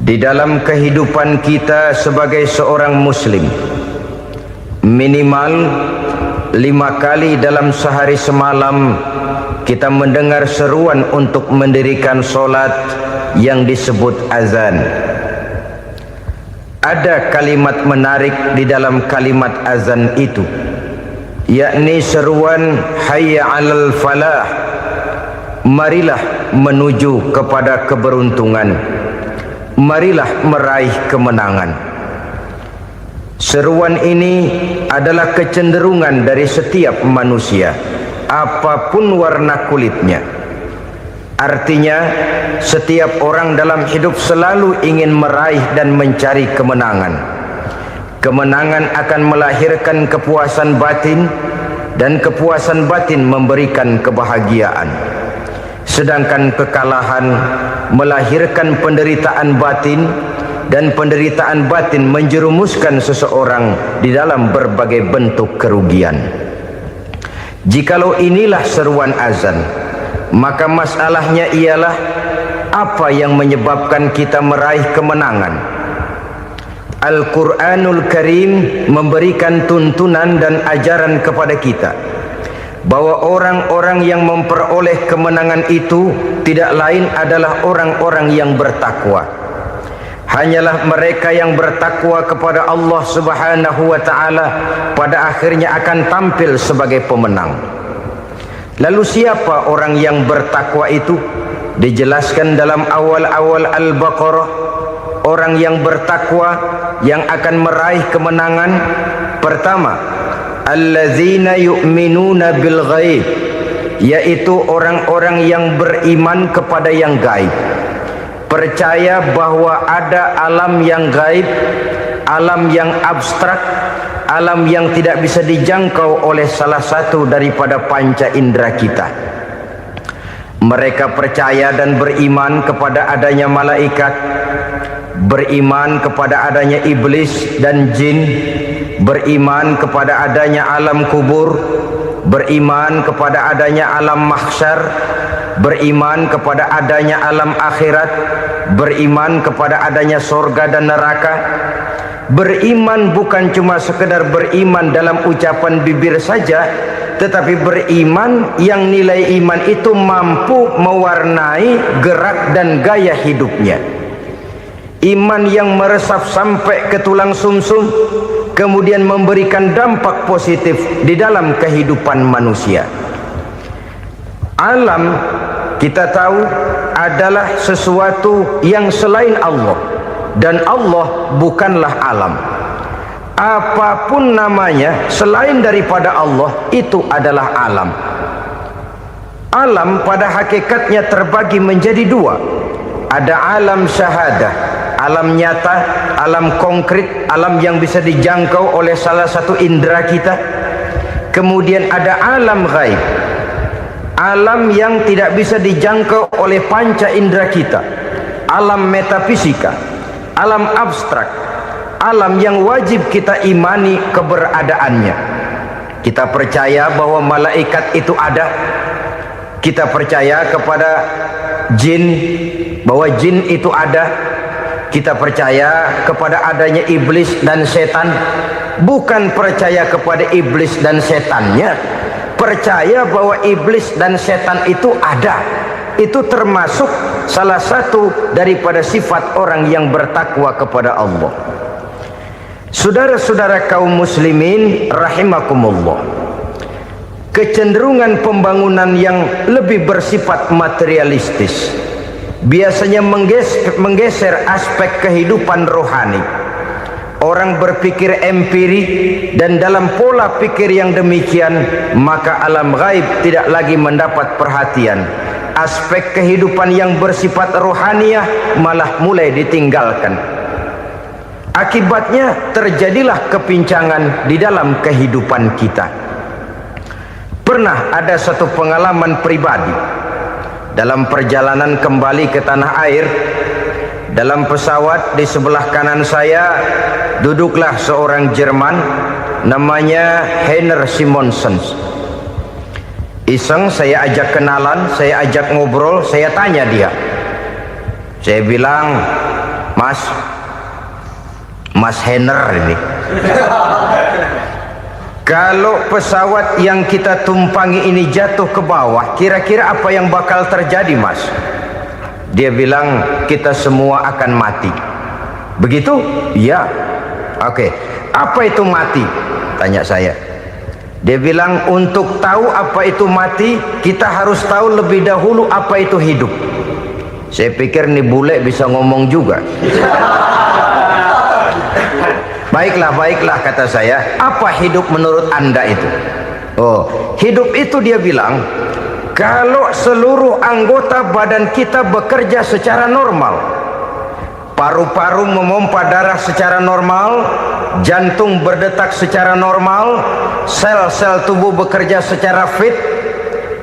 Di dalam kehidupan kita sebagai seorang muslim, minimal 5 kali dalam sehari semalam kita mendengar seruan untuk mendirikan solat yang disebut azan. Ada kalimat menarik di dalam kalimat azan itu, yakni seruan hayya 'alal falah, marilah menuju kepada keberuntungan, marilah meraih kemenangan. Seruan ini adalah kecenderungan dari setiap manusia, apapun warna kulitnya. Artinya, setiap orang dalam hidup selalu ingin meraih dan mencari kemenangan. Kemenangan akan melahirkan kepuasan batin, dan kepuasan batin memberikan kebahagiaan. Sedangkan kekalahan melahirkan penderitaan batin, dan penderitaan batin menjerumuskan seseorang di dalam berbagai bentuk kerugian. Jikalau inilah seruan azan, maka masalahnya ialah apa yang menyebabkan kita meraih kemenangan. Al-Quranul Karim memberikan tuntunan dan ajaran kepada kita bahwa orang-orang yang memperoleh kemenangan itu tidak lain adalah orang-orang yang bertakwa. Hanyalah mereka yang bertakwa kepada Allah Subhanahu wa ta'ala pada akhirnya akan tampil sebagai pemenang. Lalu siapa orang yang bertakwa itu? Dijelaskan dalam awal-awal Al-Baqarah, orang yang bertakwa yang akan meraih kemenangan. Pertama, allazina yu'minuna bil ghaib, yaitu orang-orang yang beriman kepada yang gaib, percaya bahwa ada alam yang gaib, alam yang abstrak, alam yang tidak bisa dijangkau oleh salah satu daripada panca indera kita. Mereka percaya dan beriman kepada adanya malaikat, beriman kepada adanya iblis dan jin, beriman kepada adanya alam kubur, beriman kepada adanya alam mahsyar, beriman kepada adanya alam akhirat, beriman kepada adanya surga dan neraka. Beriman bukan cuma sekedar beriman dalam ucapan bibir saja, tetapi beriman yang nilai iman itu mampu mewarnai gerak dan gaya hidupnya. Iman yang meresap sampai ke tulang sumsum, kemudian memberikan dampak positif di dalam kehidupan manusia. Alam, kita tahu, adalah sesuatu yang selain Allah, dan Allah bukanlah alam. Apapun namanya selain daripada Allah, itu adalah alam. Alam pada hakikatnya terbagi menjadi dua. Ada alam syahadah, alam nyata, alam konkret, alam yang bisa dijangkau oleh salah satu indera kita. Kemudian ada alam ghaib, alam yang tidak bisa dijangkau oleh panca indera kita, alam metafisika, alam abstrak, alam yang wajib kita imani keberadaannya. Kita percaya bahwa malaikat itu ada, kita percaya kepada jin, bahwa jin itu ada, kita percaya kepada adanya iblis dan setan. Bukan percaya kepada iblis dan setannya, percaya bahwa iblis dan setan itu ada. Itu termasuk salah satu daripada sifat orang yang bertakwa kepada Allah. Saudara-saudara kaum muslimin rahimakumullah, kecenderungan pembangunan yang lebih bersifat materialistis biasanya menggeser aspek kehidupan rohani. Orang berpikir empiri, dan dalam pola pikir yang demikian maka alam gaib tidak lagi mendapat perhatian. Aspek kehidupan yang bersifat rohaniah malah mulai ditinggalkan. Akibatnya terjadilah kepincangan di dalam kehidupan kita. Pernah ada satu pengalaman pribadi dalam perjalanan kembali ke tanah air. Dalam pesawat di sebelah kanan saya duduklah seorang Jerman namanya Heiner Simonsen. Iseng saya ajak kenalan, saya ajak ngobrol, saya tanya dia. Saya bilang, Mas Henner ini. Kalau pesawat yang kita tumpangi ini jatuh ke bawah, kira-kira apa yang bakal terjadi, Mas? Dia bilang, kita semua akan mati. Begitu? Ya. Oke. Apa itu mati? Tanya saya. Dia bilang, untuk tahu apa itu mati, kita harus tahu lebih dahulu apa itu hidup. Saya pikir nih bule bisa ngomong juga. Baiklah kata saya. Apa hidup menurut Anda itu? Oh, hidup itu dia bilang, kalau seluruh anggota badan kita bekerja secara normal, paru-paru memompa darah secara normal, jantung berdetak secara normal, sel-sel tubuh bekerja secara fit,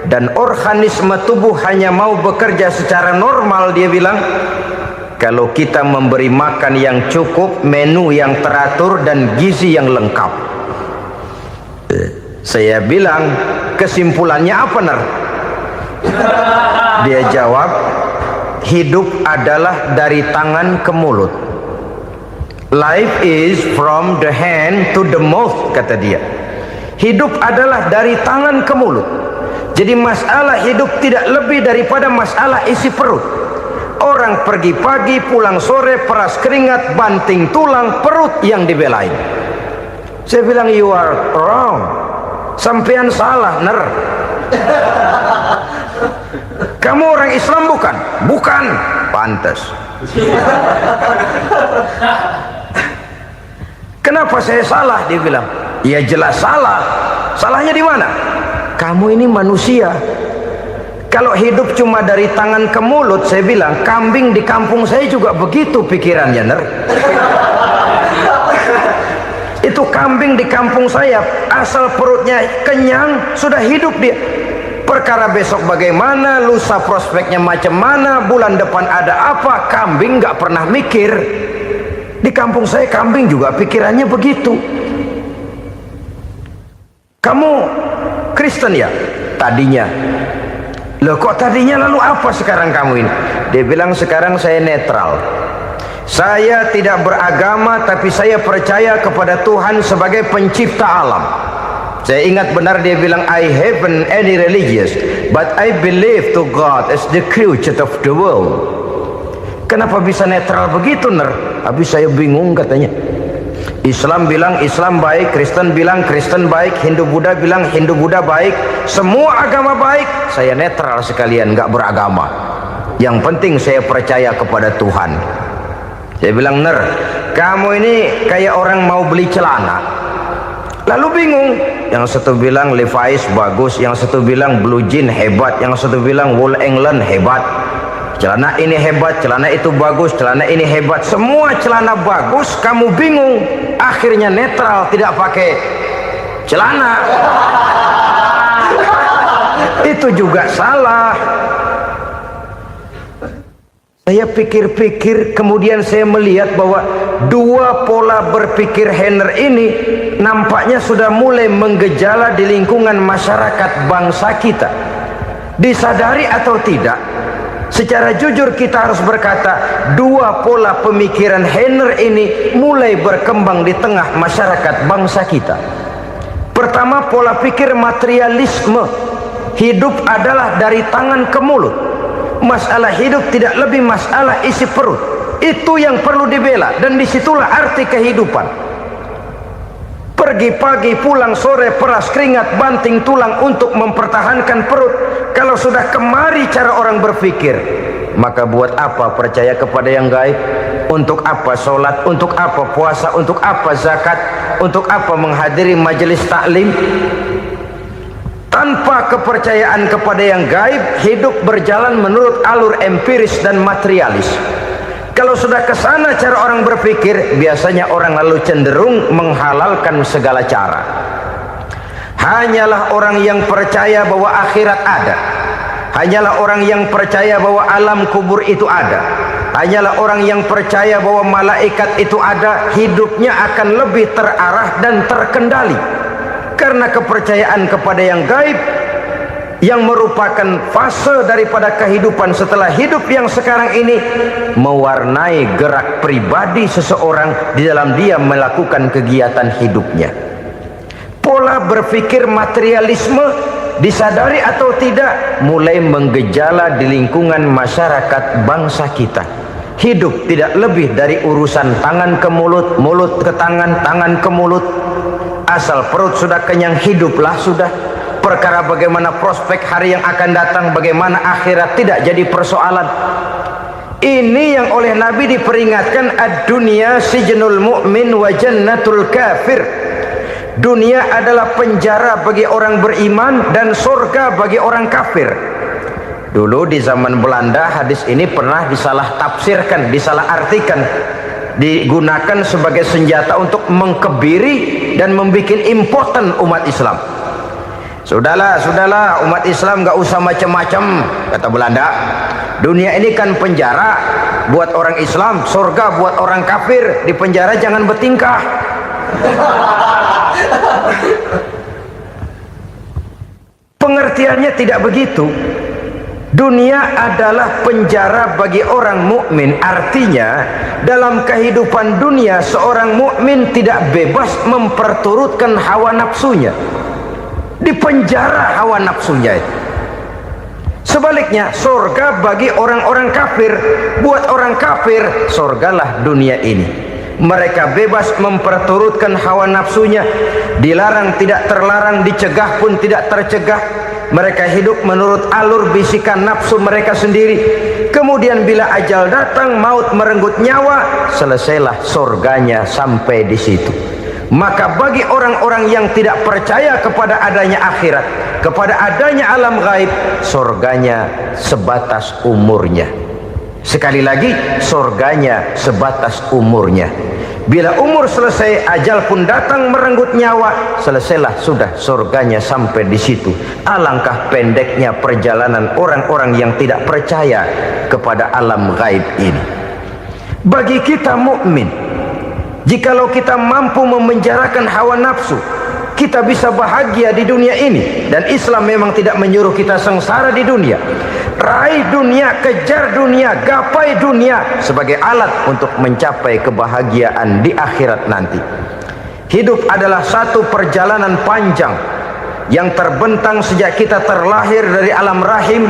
dan organisme tubuh hanya mau bekerja secara normal, dia bilang, kalau kita memberi makan yang cukup, menu yang teratur, dan gizi yang lengkap. Saya bilang, kesimpulannya apa, Ner? Dia jawab, hidup adalah dari tangan ke mulut. Life is from the hand to the mouth, kata dia. Hidup adalah dari tangan ke mulut. Jadi masalah hidup tidak lebih daripada masalah isi perut. Orang pergi pagi, pulang sore, peras keringat, banting tulang, perut yang dibelain. Saya bilang, you are wrong. Sampean salah, Ner. Kamu orang Islam bukan? Bukan. Pantas. Kenapa saya salah? Dia bilang, ya jelas salah. Salahnya di mana? Kamu ini manusia. Kalau hidup cuma dari tangan ke mulut, saya bilang, kambing di kampung saya juga begitu pikirannya, Ner. Itu kambing di kampung saya, asal perutnya kenyang, sudah hidup dia. Perkara besok bagaimana, lusa prospeknya macam mana, bulan depan ada apa, kambing nggak pernah mikir. Di kampung saya kambing juga pikirannya begitu. Kamu Kristen ya? Tadinya. Loh kok tadinya, lalu apa sekarang kamu ini? Dia bilang, sekarang saya netral. Saya tidak beragama, tapi saya percaya kepada Tuhan sebagai pencipta alam. Saya ingat benar dia bilang, I haven't any religious, but I believe to God as the creator of the world. Kenapa bisa netral begitu, Ner? Habis saya bingung katanya. Islam bilang Islam baik, Kristen bilang Kristen baik, Hindu Buddha bilang Hindu Buddha baik, semua agama baik. Saya netral sekalian, nggak beragama. Yang penting saya percaya kepada Tuhan. Saya bilang, Ner, kamu ini kayak orang mau beli celana, lalu bingung. Yang satu bilang Levi's bagus, yang satu bilang Blue Jean hebat, yang satu bilang Wool England hebat. Celana ini hebat, celana itu bagus, celana ini hebat, semua celana bagus, kamu bingung. Akhirnya netral, tidak pakai celana. Itu juga salah. Saya pikir-pikir, kemudian saya melihat bahwa dua pola berpikir Henner ini nampaknya sudah mulai menggejala di lingkungan masyarakat bangsa kita. Disadari atau tidak, secara jujur kita harus berkata, dua pola pemikiran Henner ini mulai berkembang di tengah masyarakat bangsa kita. Pertama, pola pikir materialisme. Hidup adalah dari tangan ke mulut. Masalah hidup tidak lebih masalah isi perut. Itu yang perlu dibela, dan disitulah arti kehidupan. Pergi pagi, pulang sore, peras keringat, banting tulang untuk mempertahankan perut. Kalau sudah kemari cara orang berpikir, maka buat apa percaya kepada yang gaib? Untuk apa sholat? Untuk apa puasa? Untuk apa zakat? Untuk apa menghadiri majelis taklim? Tanpa kepercayaan kepada yang gaib, hidup berjalan menurut alur empiris dan materialis. Kalau sudah ke sana cara orang berpikir, biasanya orang lalu cenderung menghalalkan segala cara. Hanyalah orang yang percaya bahwa akhirat ada, hanyalah orang yang percaya bahwa alam kubur itu ada, hanyalah orang yang percaya bahwa malaikat itu ada, hidupnya akan lebih terarah dan terkendali. Karena kepercayaan kepada yang gaib, yang merupakan fase daripada kehidupan setelah hidup yang sekarang ini, mewarnai gerak pribadi seseorang di dalam dia melakukan kegiatan hidupnya. Pola berpikir materialisme, disadari atau tidak, mulai menggejala di lingkungan masyarakat bangsa kita. Hidup tidak lebih dari urusan tangan ke mulut, mulut ke tangan, tangan ke mulut. Asal perut sudah kenyang, hiduplah sudah. Perkara bagaimana prospek hari yang akan datang, bagaimana akhirat, tidak jadi persoalan. Ini yang oleh Nabi diperingatkan, ad-dunya sijnul mu'min wa jannatul kafir. Dunia adalah penjara bagi orang beriman dan surga bagi orang kafir. Dulu di zaman Belanda hadis ini pernah disalah tafsirkan, disalah artikan, digunakan sebagai senjata untuk mengkebiri dan membuat impoten umat Islam. Sudahlah umat Islam gak usah macam-macam, kata Belanda. Dunia ini kan penjara buat orang Islam, surga buat orang kafir. Di penjara jangan bertingkah. Pengertiannya tidak begitu. Dunia adalah penjara bagi orang mukmin. Artinya dalam kehidupan dunia seorang mukmin tidak bebas memperturutkan hawa nafsunya. Di penjara hawa nafsunya. Sebaliknya surga bagi orang-orang kafir. Buat orang kafir surgalah dunia ini. Mereka bebas memperturutkan hawa nafsunya, dilarang tidak terlarang, dicegah pun tidak tercegah. Mereka hidup menurut alur bisikan nafsu mereka sendiri. Kemudian bila ajal datang, maut merenggut nyawa, selesailah surganya sampai di situ. Maka bagi orang-orang yang tidak percaya kepada adanya akhirat, kepada adanya alam gaib, surganya sebatas umurnya. Sekali lagi, surganya sebatas umurnya. Bila umur selesai, ajal pun datang merenggut nyawa, selesailah sudah surganya sampai di situ. Alangkah pendeknya perjalanan orang-orang yang tidak percaya kepada alam gaib ini. Bagi kita mukmin, jikalau kita mampu memenjarakan hawa nafsu, kita bisa bahagia di dunia ini. Dan Islam memang tidak menyuruh kita sengsara di dunia. Raih dunia, kejar dunia, gapai dunia sebagai alat untuk mencapai kebahagiaan di akhirat nanti. Hidup adalah satu perjalanan panjang yang terbentang sejak kita terlahir dari alam rahim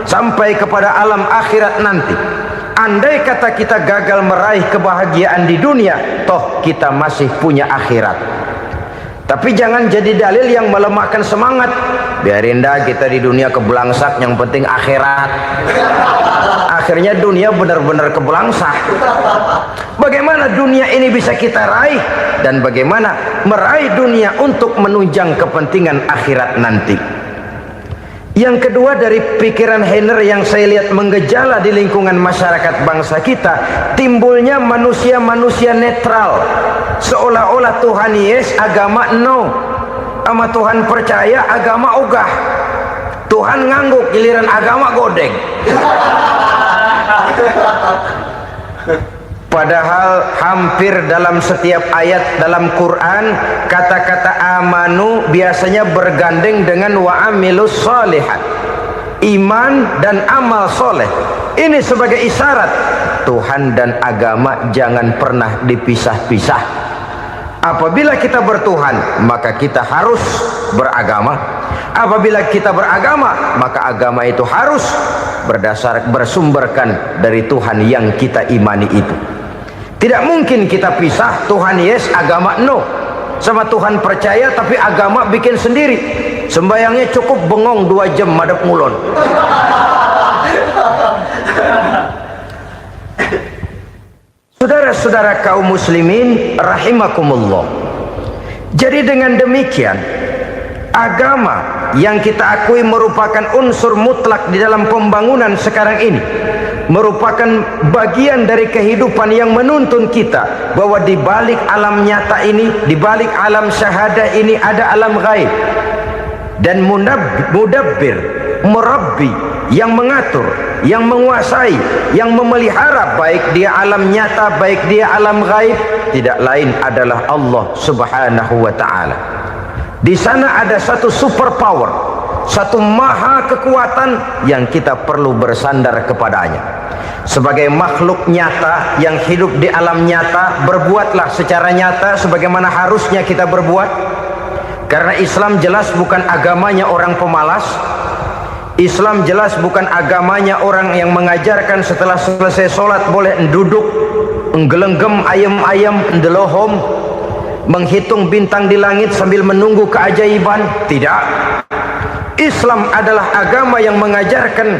sampai kepada alam akhirat nanti. Andai kata kita gagal meraih kebahagiaan di dunia, toh kita masih punya akhirat. Tapi jangan jadi dalil yang melemahkan semangat. Biarin dah kita di dunia kebelangsak, yang penting akhirat. Akhirnya dunia benar-benar kebelangsak. Bagaimana dunia ini bisa kita raih, dan bagaimana meraih dunia untuk menunjang kepentingan akhirat nanti. Yang kedua, dari pikiran Heiner yang saya lihat menggejala di lingkungan masyarakat bangsa kita, timbulnya manusia-manusia netral. Seolah-olah Tuhan yes, agama no. Sama Tuhan percaya, agama ogah. Tuhan ngangguk, giliran agama godeng. Padahal hampir dalam setiap ayat dalam Quran, kata-kata amanu biasanya bergandeng dengan wa amilus sholihat, iman dan amal soleh. Ini sebagai isyarat Tuhan dan agama jangan pernah dipisah-pisah. Apabila kita bertuhan, maka kita harus beragama. Apabila kita beragama, maka agama itu harus bersumberkan dari Tuhan yang kita imani itu. Tidak mungkin kita pisah, Tuhan yes, agama no. Sama Tuhan percaya tapi agama bikin sendiri. Sembayangnya cukup bengong 2 jam madep ngulon. Saudara-saudara kaum muslimin rahimakumullah. Jadi dengan demikian, agama yang kita akui merupakan unsur mutlak di dalam pembangunan sekarang ini, merupakan bagian dari kehidupan yang menuntun kita bahwa di balik alam nyata ini, di balik alam syahadah ini ada alam gaib. Dan mudabbir, murabbi, yang mengatur, yang menguasai, yang memelihara baik dia alam nyata, baik dia alam gaib, tidak lain adalah Allah Subhanahu wa ta'ala. Di sana ada satu super power, satu maha kekuatan yang kita perlu bersandar kepadanya. Sebagai makhluk nyata yang hidup di alam nyata, berbuatlah secara nyata sebagaimana harusnya kita berbuat. Karena Islam jelas bukan agamanya orang pemalas. Islam jelas bukan agamanya orang yang mengajarkan setelah selesai sholat boleh duduk, nggelenggem ayam-ayam, ndelohom, menghitung bintang di langit sambil menunggu keajaiban. Tidak. Islam adalah agama yang mengajarkan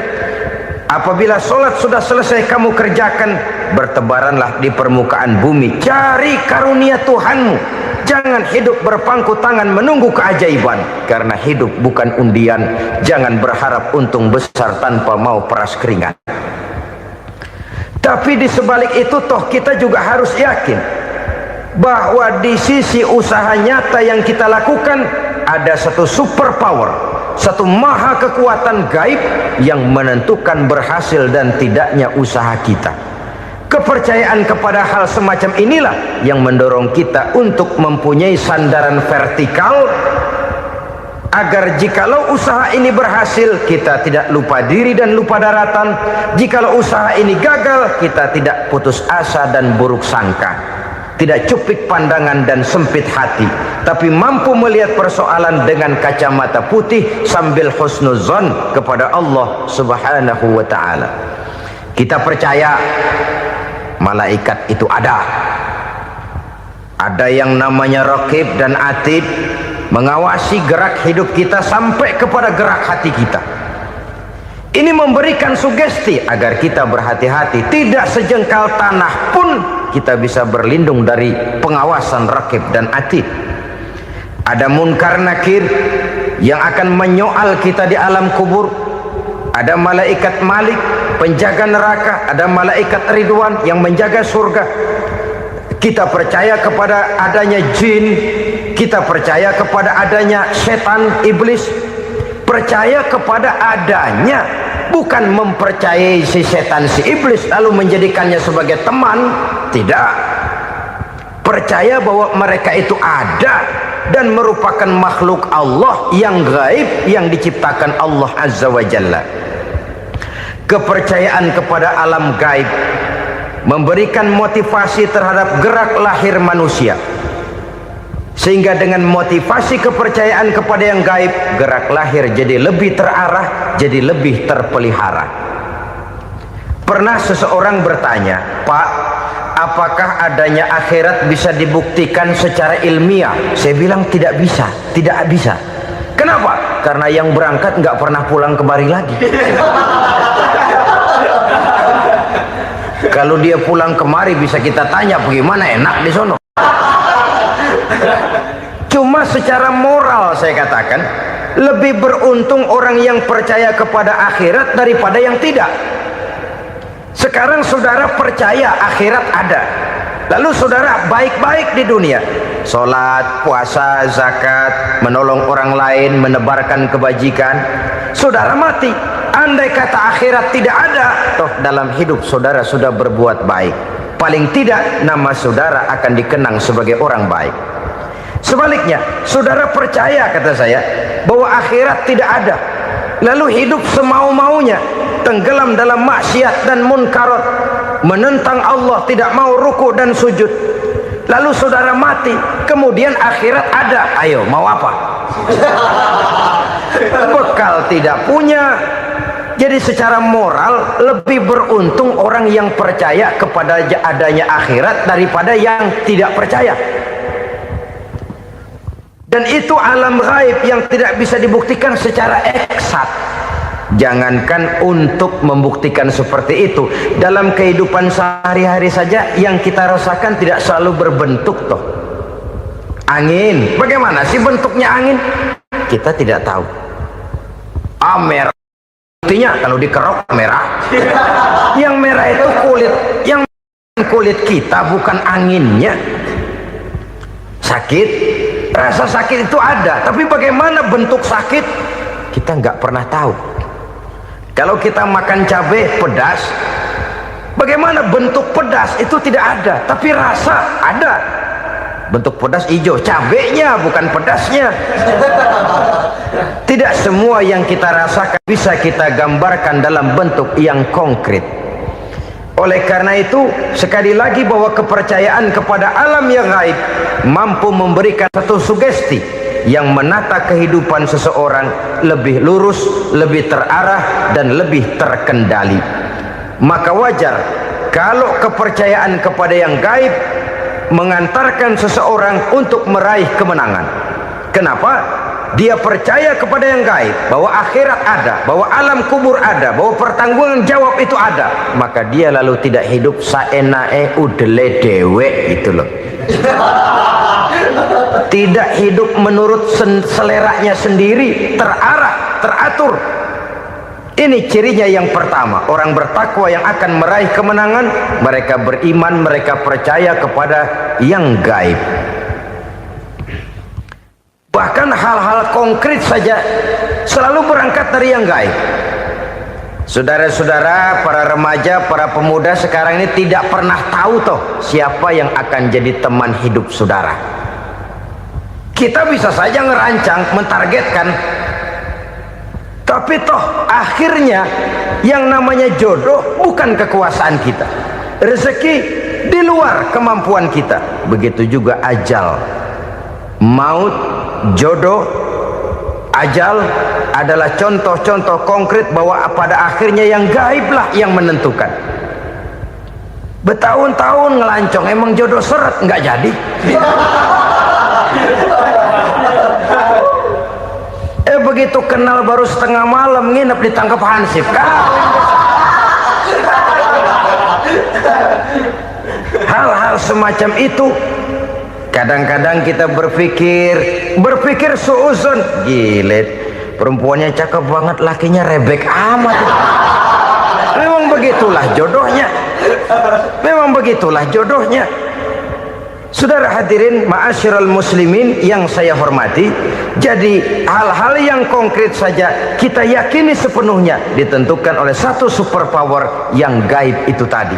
apabila sholat sudah selesai kamu kerjakan, bertebaranlah di permukaan bumi, cari karunia Tuhanmu. Jangan hidup berpangku tangan menunggu keajaiban. Karena hidup bukan undian. Jangan berharap untung besar tanpa mau peras keringat. Tapi di sebalik itu toh kita juga harus yakin bahwa di sisi usaha nyata yang kita lakukan ada satu super power, satu maha kekuatan gaib yang menentukan berhasil dan tidaknya usaha kita. Kepercayaan kepada hal semacam inilah yang mendorong kita untuk mempunyai sandaran vertikal, agar jikalau usaha ini berhasil kita tidak lupa diri dan lupa daratan. Jikalau usaha ini gagal kita tidak putus asa dan buruk sangka, tidak cupik pandangan dan sempit hati, tapi mampu melihat persoalan dengan kacamata putih sambil husnuzon kepada Allah Subhanahu wa ta'ala. Kita percaya malaikat itu ada yang namanya raqib dan atid, mengawasi gerak hidup kita sampai kepada gerak hati kita. Ini memberikan sugesti agar kita berhati-hati, tidak sejengkal tanah pun kita bisa berlindung dari pengawasan raqib dan atid. Ada munkar nakir yang akan menyoal kita di alam kubur. Ada malaikat Malik, penjaga neraka. Ada malaikat Ridwan yang menjaga surga. Kita percaya kepada adanya jin, kita percaya kepada adanya setan, iblis. Percaya kepada adanya, bukan mempercayai si setan, si iblis lalu menjadikannya sebagai teman. Tidak. Percaya bahwa mereka itu ada dan merupakan makhluk Allah yang gaib yang diciptakan Allah Azza wa Jalla. Kepercayaan kepada alam gaib memberikan motivasi terhadap gerak lahir manusia, sehingga dengan motivasi kepercayaan kepada yang gaib, gerak lahir jadi lebih terarah, jadi lebih terpelihara. Pernah seseorang bertanya, "Pak, apakah adanya akhirat bisa dibuktikan secara ilmiah?" Saya bilang tidak bisa, tidak bisa. Kenapa? Karena yang berangkat nggak pernah pulang kembali lagi. Kalau dia pulang kemari bisa kita tanya bagaimana enak di sono. Cuma secara moral saya katakan, lebih beruntung orang yang percaya kepada akhirat daripada yang tidak. Sekarang saudara percaya akhirat ada, lalu saudara baik-baik di dunia, sholat, puasa, zakat, menolong orang lain, menebarkan kebajikan. Saudara mati, andai kata akhirat tidak ada, toh dalam hidup saudara sudah berbuat baik. Paling tidak nama saudara akan dikenang sebagai orang baik. Sebaliknya, saudara percaya, kata saya, bahwa akhirat tidak ada, lalu hidup semau-maunya, tenggelam dalam maksiat dan munkarat, menentang Allah, tidak mau ruku dan sujud. Lalu saudara mati, kemudian akhirat ada. Ayo, mau apa? Bekal tidak punya. Jadi secara moral lebih beruntung orang yang percaya kepada adanya akhirat daripada yang tidak percaya. Dan itu alam gaib yang tidak bisa dibuktikan secara eksat. Jangankan untuk membuktikan seperti itu, dalam kehidupan sehari-hari saja yang kita rasakan tidak selalu berbentuk toh. Angin, bagaimana sih bentuknya angin? Kita tidak tahu. Merah, buktinya kalau dikerok merah. Yang merah itu kulit, yang kulit kita bukan anginnya. Sakit, rasa sakit itu ada, tapi bagaimana bentuk sakit kita nggak pernah tahu. Kalau kita makan cabai pedas, bagaimana bentuk pedas itu tidak ada, tapi rasa ada. bentuk pedas hijau, cabenya bukan pedasnya. Tidak semua yang kita rasakan bisa kita gambarkan dalam bentuk yang konkret. Oleh karena itu, sekali lagi bahwa kepercayaan kepada alam yang gaib mampu memberikan satu sugesti yang menata kehidupan seseorang lebih lurus, lebih terarah, dan lebih terkendali. Maka wajar kalau kepercayaan kepada yang gaib mengantarkan seseorang untuk meraih kemenangan. Kenapa? Dia percaya kepada yang gaib, bahwa akhirat ada, bahwa alam kubur ada, bahwa pertanggungan jawab itu ada. Maka dia lalu tidak hidup saenae udele dewe, itu loh. Tidak hidup menurut seleranya sendiri, terarah, teratur. Ini cirinya yang pertama. Orang bertakwa yang akan meraih kemenangan, mereka beriman, mereka percaya kepada yang gaib. Bahkan hal-hal konkret saja selalu berangkat dari yang gaib. Saudara-saudara, para remaja, para pemuda sekarang ini tidak pernah tahu toh siapa yang akan jadi teman hidup saudara. Kita bisa saja ngerancang, mentargetkan, tapi toh akhirnya yang namanya jodoh bukan kekuasaan kita. Rezeki di luar kemampuan kita. Begitu juga ajal, maut, jodoh, ajal adalah contoh-contoh konkret bahwa pada akhirnya yang gaiblah yang menentukan. Bertahun-tahun ngelancong, emang jodoh seret nggak jadi. Begitu kenal baru setengah malam nginep ditangkap hansip kan. Hal-hal semacam itu kadang-kadang kita berpikir suuzon, gilet, perempuannya cakep banget, lakinya rebek amat. Memang begitulah jodohnya. Memang begitulah jodohnya. Saudara hadirin ma'asyiral muslimin yang saya hormati, jadi hal-hal yang konkret saja kita yakini sepenuhnya ditentukan oleh satu superpower yang gaib itu tadi.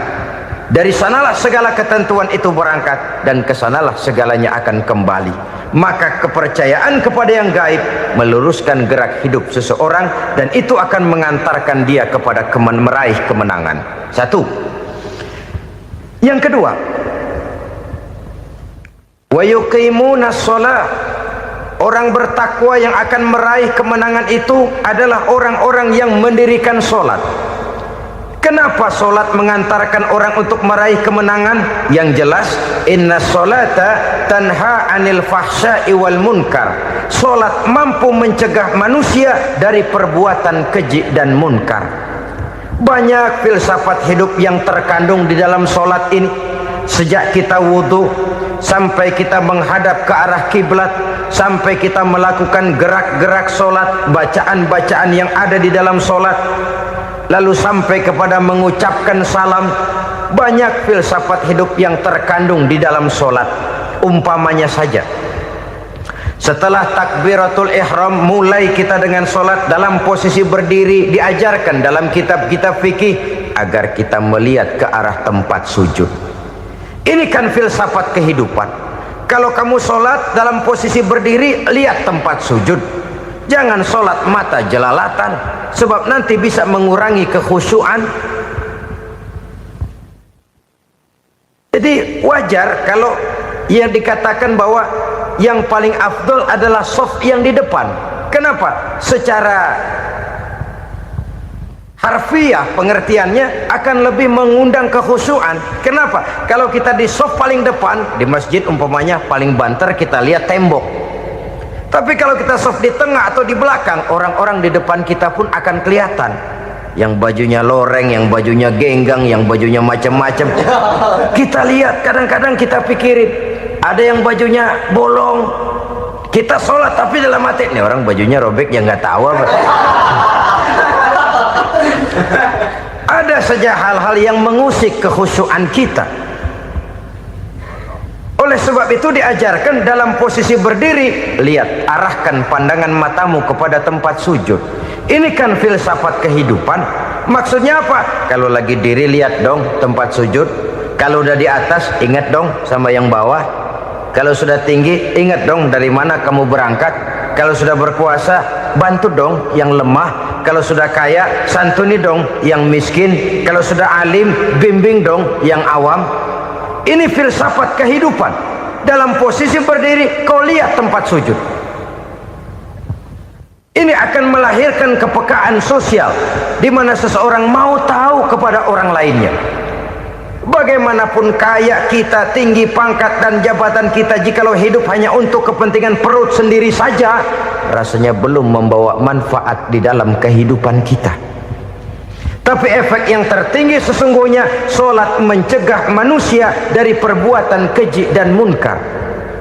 Dari sanalah segala ketentuan itu berangkat dan kesanalah segalanya akan kembali. Maka kepercayaan kepada yang gaib meluruskan gerak hidup seseorang dan itu akan mengantarkan dia kepada meraih kemenangan. Satu. Yang kedua, wa yuqimuna shalah. Orang bertakwa yang akan meraih kemenangan itu adalah orang-orang yang mendirikan sholat. Kenapa sholat mengantarkan orang untuk meraih kemenangan? Yang jelas, inna sholata tanha anil fahsya'i wal munkar. Sholat mampu mencegah manusia dari perbuatan keji dan munkar. Banyak filsafat hidup yang terkandung di dalam sholat ini. Sejak kita wudhu sampai kita menghadap ke arah kiblat, sampai kita melakukan gerak-gerak sholat, bacaan-bacaan yang ada di dalam sholat, lalu sampai kepada mengucapkan salam. Banyak filsafat hidup yang terkandung di dalam sholat. Umpamanya saja, setelah takbiratul ihram mulai kita dengan sholat dalam posisi berdiri, diajarkan dalam kitab-kitab fikih agar kita melihat ke arah tempat sujud. Ini kan filsafat kehidupan. Kalau kamu sholat dalam posisi berdiri, lihat tempat sujud. Jangan sholat mata jelalatan, sebab nanti bisa mengurangi kekhusyuan. Jadi wajar kalau yang dikatakan bahwa yang paling afdol adalah shaf yang di depan. Kenapa? Secara harfiah pengertiannya akan lebih mengundang kekhusyuan. Kenapa? Kalau kita di shaf paling depan di masjid umpamanya paling banter kita lihat tembok. Tapi kalau kita shaf di tengah atau di belakang, orang-orang di depan kita pun akan kelihatan. Yang bajunya loreng, yang bajunya genggang, yang bajunya macam-macam. Kita lihat, kadang-kadang kita pikirin, ada yang bajunya bolong. Kita sholat tapi dalam hati, nih orang bajunya robek yang nggak tahu apa. Ada saja hal-hal yang mengusik kekhusyuan kita. Oleh sebab itu diajarkan dalam posisi berdiri, lihat, arahkan pandangan matamu kepada tempat sujud. Ini kan filsafat kehidupan. Maksudnya apa? Kalau lagi diri lihat dong tempat sujud. Kalau udah di atas ingat dong sama yang bawah. Kalau sudah tinggi, ingat dong dari mana kamu berangkat. Kalau sudah berkuasa, bantu dong yang lemah. Kalau sudah kaya, santuni dong yang miskin. Kalau sudah alim, bimbing dong yang awam. Ini filsafat kehidupan. Dalam posisi berdiri, kau lihat tempat sujud. Ini akan melahirkan kepekaan sosial, di mana seseorang mau tahu kepada orang lainnya. Bagaimanapun kaya kita, tinggi pangkat dan jabatan kita, jikalau hidup hanya untuk kepentingan perut sendiri saja, rasanya belum membawa manfaat di dalam kehidupan kita. Tapi efek yang tertinggi sesungguhnya, solat mencegah manusia dari perbuatan keji dan munkar.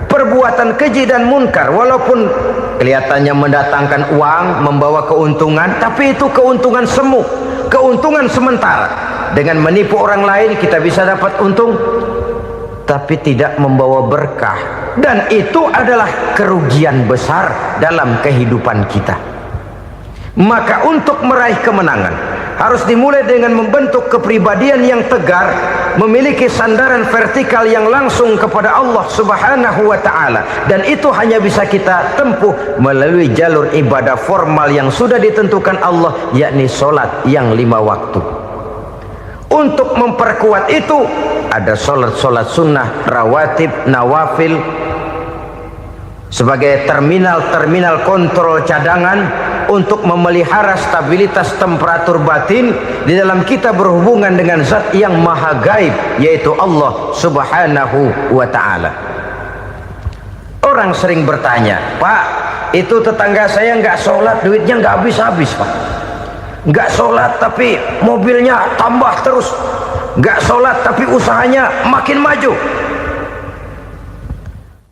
Perbuatan keji dan munkar, walaupun kelihatannya mendatangkan uang, membawa keuntungan, tapi itu keuntungan semu, keuntungan sementara. Dengan menipu orang lain kita bisa dapat untung, tapi tidak membawa berkah, dan itu adalah kerugian besar dalam kehidupan kita. Maka untuk meraih kemenangan harus dimulai dengan membentuk kepribadian yang tegar, memiliki sandaran vertikal yang langsung kepada Allah Subhanahu wa ta'ala, dan itu hanya bisa kita tempuh melalui jalur ibadah formal yang sudah ditentukan Allah, yakni solat yang 5 waktu. Untuk memperkuat itu ada solat-solat sunnah, rawatib, nawafil sebagai terminal kontrol cadangan untuk memelihara stabilitas temperatur batin di dalam kita berhubungan dengan zat yang maha gaib, yaitu Allah Subhanahu wa ta'ala. Orang sering bertanya, Pak, itu tetangga saya nggak sholat, duitnya nggak habis-habis, Pak. Nggak sholat tapi mobilnya tambah terus, nggak sholat tapi usahanya makin maju.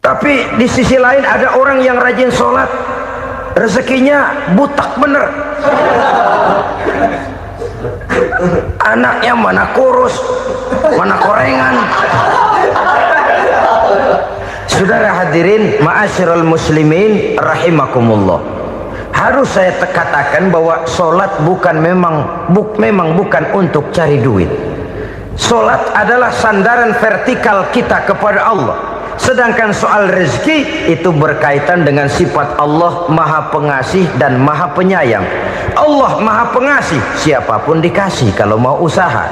Tapi di sisi lain ada orang yang rajin sholat, rezekinya butak bener, anaknya mana kurus, mana korengan. Saudara hadirin ma'asyiral muslimin rahimakumullah, harus saya katakan bahwa solat memang bukan untuk cari duit. Solat adalah sandaran vertikal kita kepada Allah. Sedangkan soal rezeki itu berkaitan dengan sifat Allah maha pengasih dan maha penyayang. Allah maha pengasih, siapapun dikasih kalau mau usaha.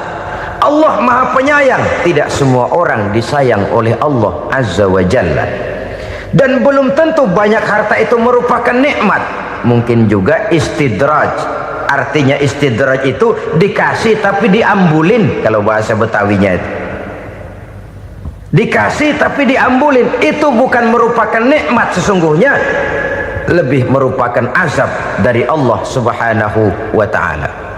Allah maha penyayang, tidak semua orang disayang oleh Allah Azza wa Jalla. Dan belum tentu banyak harta itu merupakan nikmat. Mungkin juga istidraj. Artinya istidraj itu dikasih tapi diambulin, kalau bahasa Betawinya itu. Dikasih tapi diambulin, itu bukan merupakan nikmat sesungguhnya, lebih merupakan azab dari Allah Subhanahu wa ta'ala.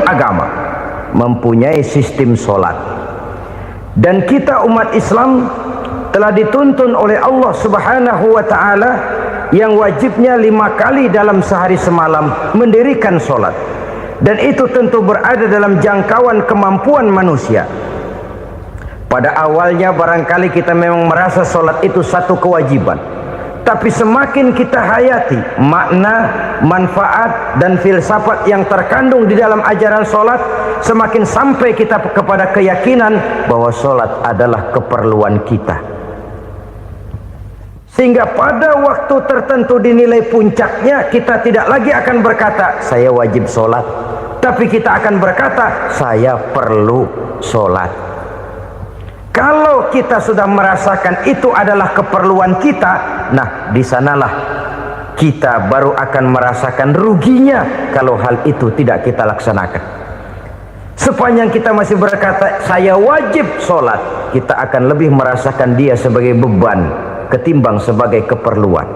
Agama mempunyai sistem solat, dan kita umat Islam telah dituntun oleh Allah Subhanahu wa ta'ala yang wajibnya 5 kali dalam sehari semalam mendirikan solat, dan itu tentu berada dalam jangkauan kemampuan manusia. Pada awalnya barangkali kita memang merasa solat itu satu kewajiban, tapi semakin kita hayati makna, manfaat dan filsafat yang terkandung di dalam ajaran solat, semakin sampai kita kepada keyakinan bahwa solat adalah keperluan kita. Sehingga pada waktu tertentu dinilai puncaknya, kita tidak lagi akan berkata saya wajib solat, tapi kita akan berkata saya perlu solat. Kalau kita sudah merasakan itu adalah keperluan kita, nah di sanalah kita baru akan merasakan ruginya kalau hal itu tidak kita laksanakan. Sepanjang kita masih berkata saya wajib sholat, kita akan lebih merasakan dia sebagai beban ketimbang sebagai keperluan.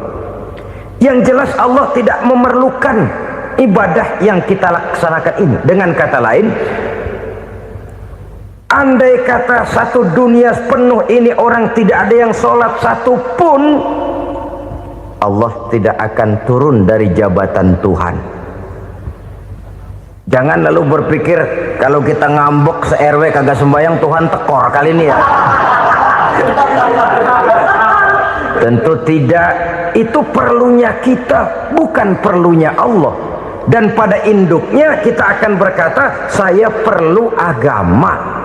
Yang jelas Allah tidak memerlukan ibadah yang kita laksanakan ini. Dengan kata lain, Andai kata satu dunia penuh ini orang tidak ada yang sholat satu pun, Allah tidak akan turun dari jabatan Tuhan. Jangan lalu berpikir kalau kita ngambek se-RW kagak sembahyang Tuhan tekor kali ini ya. Tentu tidak. Itu perlunya kita, bukan perlunya Allah. Dan pada induknya kita akan berkata, saya perlu agama.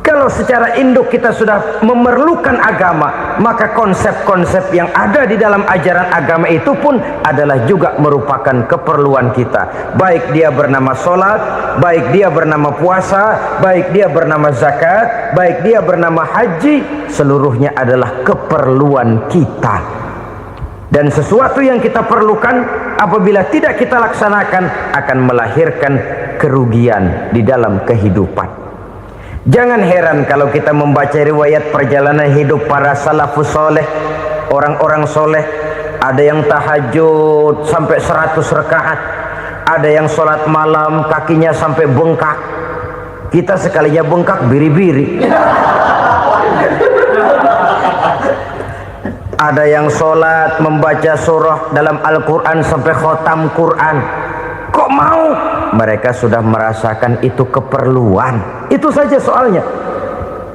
Kalau secara induk kita sudah memerlukan agama, maka konsep-konsep yang ada di dalam ajaran agama itu pun adalah juga merupakan keperluan kita. Baik dia bernama sholat, baik dia bernama puasa, baik dia bernama zakat, baik dia bernama haji, seluruhnya adalah keperluan kita. Dan sesuatu yang kita perlukan apabila tidak kita laksanakan akan melahirkan kerugian di dalam kehidupan. Jangan heran kalau kita membaca riwayat perjalanan hidup para salafus soleh, orang-orang soleh. Ada yang tahajud sampai 100 rakaat, ada yang sholat malam kakinya sampai bengkak. Kita sekalinya bengkak biri-biri. Ada yang sholat membaca surah dalam Al-Quran sampai khotam Quran. Kok mau? Mereka sudah merasakan itu keperluan. Itu saja soalnya.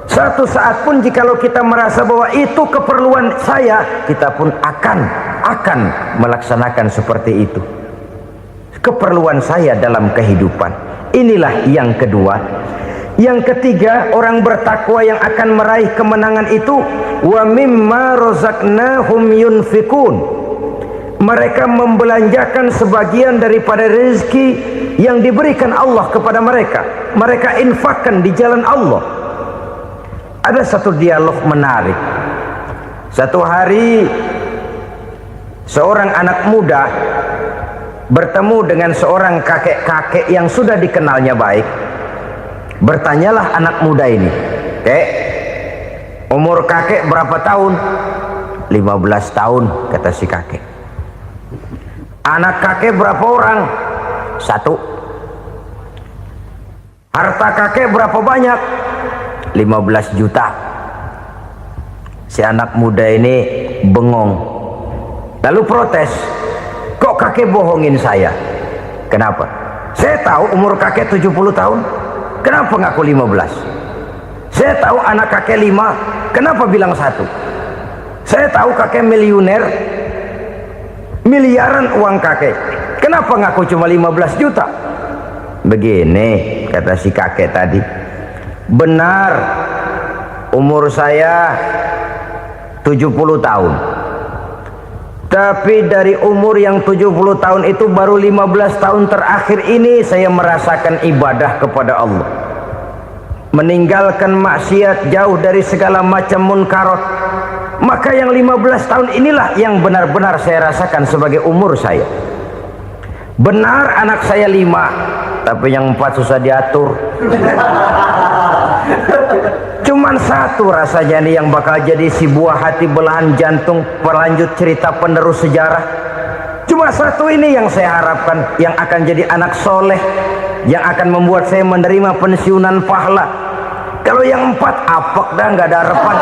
Satu saat pun jikalau kita merasa bahwa itu keperluan saya, kita pun akan melaksanakan seperti itu. Keperluan saya dalam kehidupan. Inilah yang kedua. Yang ketiga, orang bertakwa yang akan meraih kemenangan itu, wa mimma razaqnahum yunfikun. Mereka membelanjakan sebagian daripada rezeki yang diberikan Allah kepada mereka. Mereka infakkan di jalan Allah. Ada satu dialog menarik. Satu hari seorang anak muda bertemu dengan seorang kakek-kakek yang sudah dikenalnya baik. Bertanyalah anak muda ini, "Kek, umur kakek berapa tahun?" 15 tahun, kata si kakek. Anak kakek berapa orang? 1. Harta kakek berapa banyak? 15 juta. Si anak muda ini bengong, lalu protes, "Kok kakek bohongin saya?" "Kenapa?" "Saya tahu umur kakek 70 tahun. Kenapa ngaku 15? Saya tahu anak kakek 5. Kenapa bilang 1? Saya tahu kakek miliuner, miliaran uang kakek. Kenapa ngaku cuma 15 juta? Begini, kata si kakek tadi. Benar, umur saya 70 tahun. Tapi dari umur yang 70 tahun itu baru 15 tahun terakhir ini saya merasakan ibadah kepada Allah. Meninggalkan maksiat, jauh dari segala macam munkarat. Maka yang 15 tahun inilah yang benar-benar saya rasakan sebagai umur saya. Benar anak saya 5, tapi yang 4 susah diatur. Cuman 1 rasanya nih yang bakal jadi si buah hati belahan jantung pelanjut cerita penerus sejarah. Cuma 1 ini yang saya harapkan, yang akan jadi anak soleh, yang akan membuat saya menerima pensiunan pahala. Kalau yang 4 apek dah, nggak ada harapan.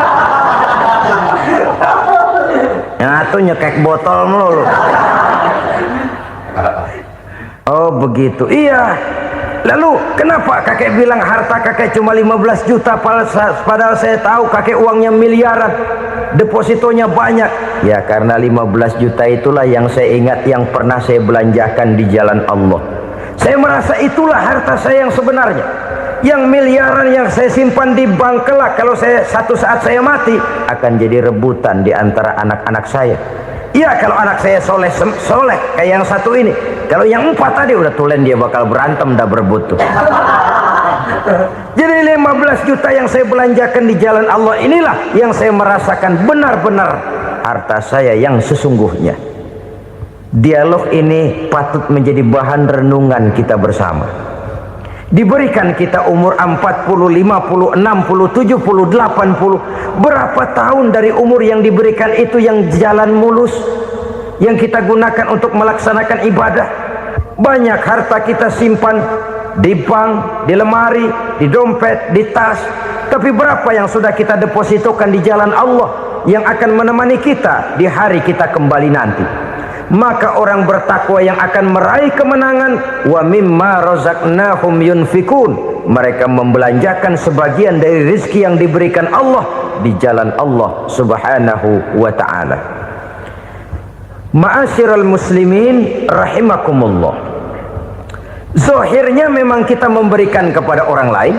Yang 1 nyekek botol melulu. Oh begitu, iya. Lalu kenapa kakek bilang harta kakek cuma 15 juta padahal saya tahu kakek uangnya miliaran, depositonya banyak? Ya karena 15 juta itulah yang saya ingat yang pernah saya belanjakan di jalan Allah. Saya merasa itulah harta saya yang sebenarnya. Yang miliaran yang saya simpan di bank kelak kalau satu saat saya mati akan jadi rebutan di antara anak-anak saya. Iya kalau anak saya soleh kayak yang 1 ini. Kalau yang 4 tadi udah tulen dia bakal berantem dah berebut tuh. Jadi 15 juta yang saya belanjakan di jalan Allah inilah yang saya merasakan benar-benar harta saya yang sesungguhnya. Dialog ini patut menjadi bahan renungan kita bersama. Diberikan kita umur 40, 50, 60, 70, 80. Berapa tahun dari umur yang diberikan itu yang jalan mulus, yang kita gunakan untuk melaksanakan ibadah? Banyak harta kita simpan di bank, di lemari, di dompet, di tas. Tapi berapa yang sudah kita depositokan di jalan Allah yang akan menemani kita di hari kita kembali nanti? Maka orang bertakwa yang akan meraih kemenangan, wa mimma razaqnahum yunfikun, mereka membelanjakan sebagian dari rezeki yang diberikan Allah di jalan Allah subhanahu wa ta'ala. Ma'asyiral muslimin rahimakumullah, zahirnya memang kita memberikan kepada orang lain,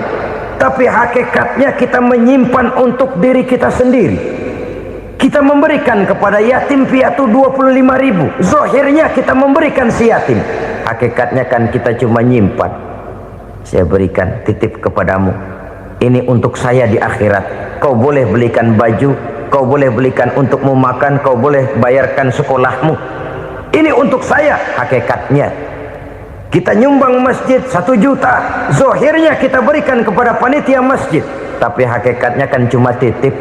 tapi hakikatnya kita menyimpan untuk diri kita sendiri. Kita memberikan kepada yatim piatu 25.000, zahirnya kita memberikan si yatim, hakikatnya kan kita cuma nyimpan. Saya berikan, titip kepadamu, ini untuk saya di akhirat. Kau boleh belikan baju, kau boleh belikan untukmu makan, kau boleh bayarkan sekolahmu, ini untuk saya. Hakikatnya kita nyumbang masjid 1 juta, zahirnya kita berikan kepada panitia masjid, tapi hakikatnya kan cuma titip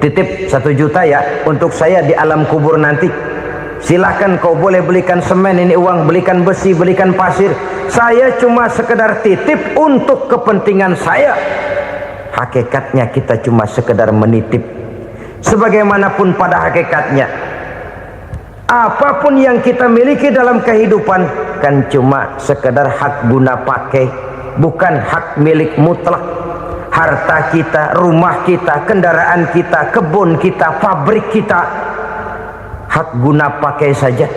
1 juta ya, untuk saya di alam kubur nanti. Silahkan kau boleh belikan semen, ini uang, belikan besi, belikan pasir, saya cuma sekedar titip untuk kepentingan saya. Hakikatnya kita cuma sekedar menitip. Sebagaimanapun pada hakikatnya, apapun yang kita miliki dalam kehidupan kan cuma sekedar hak guna pakai, bukan hak milik mutlak. Harta kita, rumah kita, kendaraan kita, kebun kita, pabrik kita, hak guna pakai saja.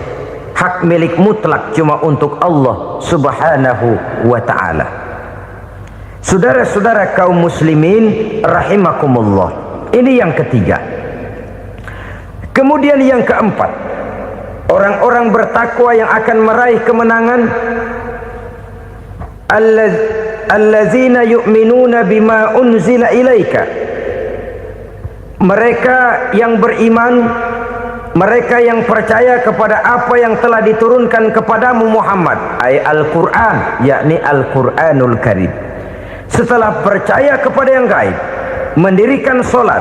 Hak milik mutlak cuma untuk Allah subhanahu wa ta'ala. Saudara-saudara kaum muslimin rahimakumullah, ini yang ketiga. Kemudian yang keempat, orang-orang bertakwa yang akan meraih kemenangan, allazina yu'minuna bima unzila ilaika, mereka yang beriman, mereka yang percaya kepada apa yang telah diturunkan kepadamu Muhammad, ay Al-Quran, yakni Al-Quranul Karim. Setelah percaya kepada yang gaib, mendirikan solat,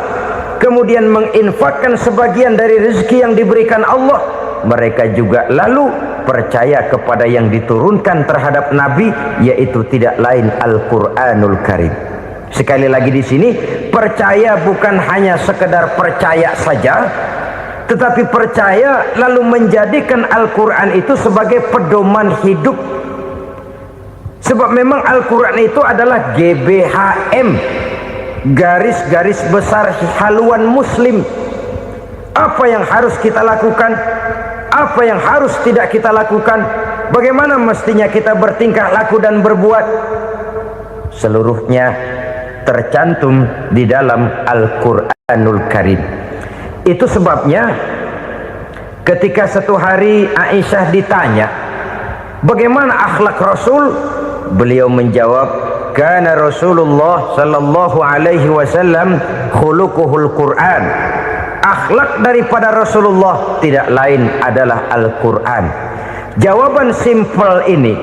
kemudian menginfakkan sebagian dari rezeki yang diberikan Allah, mereka juga lalu percaya kepada yang diturunkan terhadap Nabi, yaitu tidak lain Al-Quranul Karim. Sekali lagi di sini, percaya bukan hanya sekedar percaya saja, tetapi percaya lalu menjadikan Al-Quran itu sebagai pedoman hidup. Sebab memang Al-Quran itu adalah GBHM, garis-garis besar haluan muslim. Apa yang harus kita lakukan, apa yang harus tidak kita lakukan, bagaimana mestinya kita bertingkah laku dan berbuat, seluruhnya tercantum di dalam Al-Quranul Karim. Itu sebabnya ketika satu hari Aisyah ditanya bagaimana akhlak Rasul, beliau menjawab, kana Rasulullah sallallahu alaihi wasallam khuluquhul Quran. Akhlak daripada Rasulullah tidak lain adalah Al-Quran. Jawaban simpel ini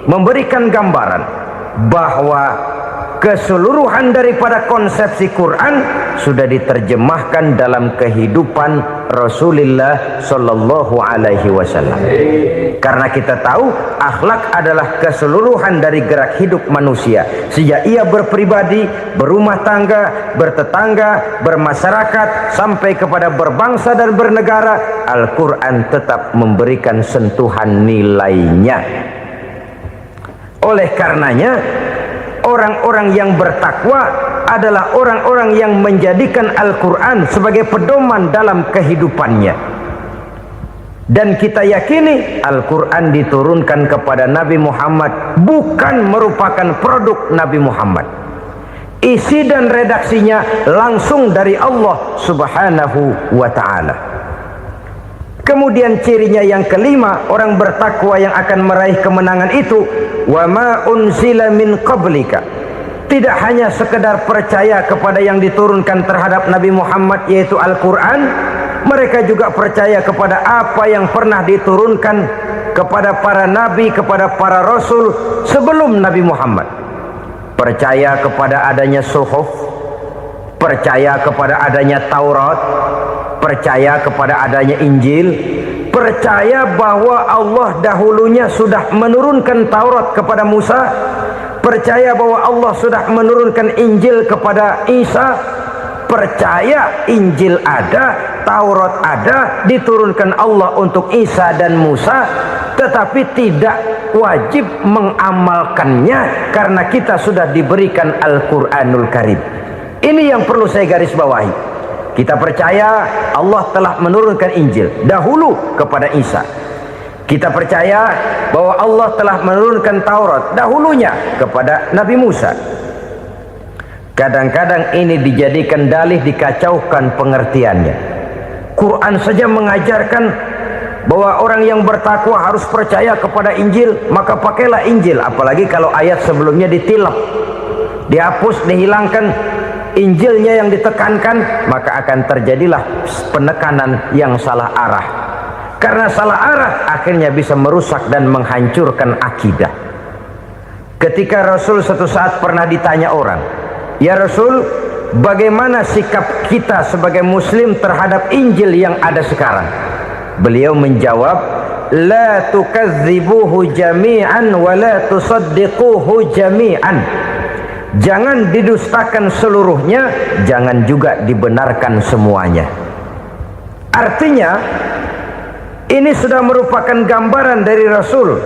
memberikan gambaran bahwa keseluruhan daripada konsepsi Quran sudah diterjemahkan dalam kehidupan Rasulullah sallallahu alaihi wasallam. Karena kita tahu akhlak adalah keseluruhan dari gerak hidup manusia, sejak ia berpribadi, berumah tangga, bertetangga, bermasyarakat, sampai kepada berbangsa dan bernegara. Al-Quran tetap memberikan sentuhan nilainya. Oleh karenanya, orang-orang yang bertakwa adalah orang-orang yang menjadikan Al-Quran sebagai pedoman dalam kehidupannya. Dan kita yakini Al-Quran diturunkan kepada Nabi Muhammad bukan merupakan produk Nabi Muhammad. Isi dan redaksinya langsung dari Allah subhanahu wa ta'ala. Kemudian cirinya yang kelima, orang bertakwa yang akan meraih kemenangan itu, wa ma unzila min qablika, tidak hanya sekedar percaya kepada yang diturunkan terhadap Nabi Muhammad yaitu Al-Quran, mereka juga percaya kepada apa yang pernah diturunkan kepada para nabi, kepada para rasul sebelum Nabi Muhammad. Percaya kepada adanya suhuf, percaya kepada adanya Taurat, percaya kepada adanya Injil, percaya bahwa Allah dahulunya sudah menurunkan Taurat kepada Musa, percaya bahwa Allah sudah menurunkan Injil kepada Isa, percaya Injil ada, Taurat ada, diturunkan Allah untuk Isa dan Musa, tetapi tidak wajib mengamalkannya karena kita sudah diberikan Al-Quranul Karim. Ini yang perlu saya garis bawahi. Kita percaya Allah telah menurunkan Injil dahulu kepada Isa. Kita percaya bahwa Allah telah menurunkan Taurat dahulunya kepada Nabi Musa. Kadang-kadang ini dijadikan dalih, dikacaukan pengertiannya. Quran saja mengajarkan bahwa orang yang bertakwa harus percaya kepada Injil, maka pakailah Injil. Apalagi kalau ayat sebelumnya ditilap, dihapus, dihilangkan, Injilnya yang ditekankan, maka akan terjadilah penekanan yang salah arah. Karena salah arah akhirnya bisa merusak dan menghancurkan akidah. Ketika Rasul suatu saat pernah ditanya orang, "Ya Rasul, bagaimana sikap kita sebagai muslim terhadap Injil yang ada sekarang?" Beliau menjawab, "La tukadzibuhu jami'an wa la tusaddiquhu jami'an." Jangan didustakan seluruhnya, jangan juga dibenarkan semuanya. Artinya, ini sudah merupakan gambaran dari Rasul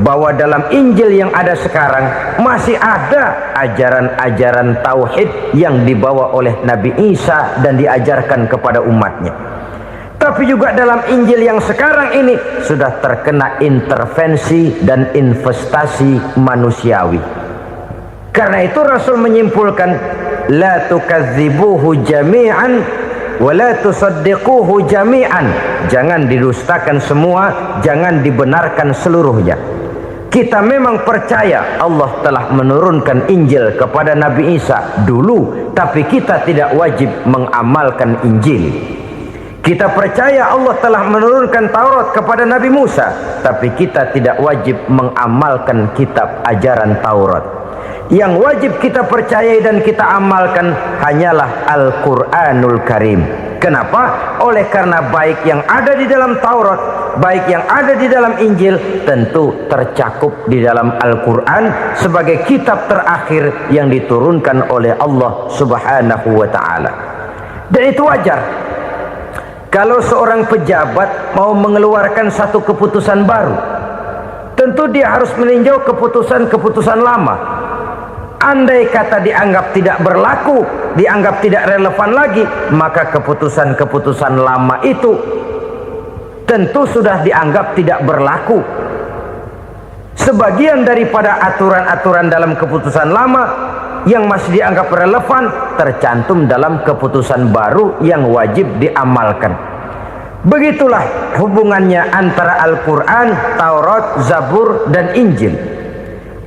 bahwa dalam Injil yang ada sekarang masih ada ajaran-ajaran tauhid yang dibawa oleh Nabi Isa dan diajarkan kepada umatnya. Tapi juga dalam Injil yang sekarang ini sudah terkena intervensi dan investasi manusiawi. Karena itu Rasul menyimpulkan, la tukadzibuhu jami'an wa la tusaddiquhu jami'an. Jangan didustakan semua, jangan dibenarkan seluruhnya. Kita memang percaya Allah telah menurunkan Injil kepada Nabi Isa dulu, tapi kita tidak wajib mengamalkan Injil. Kita percaya Allah telah menurunkan Taurat kepada Nabi Musa, tapi kita tidak wajib mengamalkan kitab ajaran Taurat. Yang wajib kita percayai dan kita amalkan hanyalah Al-Quranul Karim. Kenapa? Oleh karena baik yang ada di dalam Taurat, baik yang ada di dalam Injil, tentu tercakup di dalam Al-Quran sebagai kitab terakhir yang diturunkan oleh Allah Subhanahu wa Ta'ala. Dan itu wajar. Kalau seorang pejabat mau mengeluarkan satu keputusan baru, tentu dia harus meninjau keputusan-keputusan lama. Andai kata dianggap tidak berlaku, dianggap tidak relevan lagi, maka keputusan-keputusan lama itu tentu sudah dianggap tidak berlaku. Sebagian daripada aturan-aturan dalam keputusan lama yang masih dianggap relevan tercantum dalam keputusan baru yang wajib diamalkan. Begitulah hubungannya antara Al-Quran, Taurat, Zabur, dan Injil.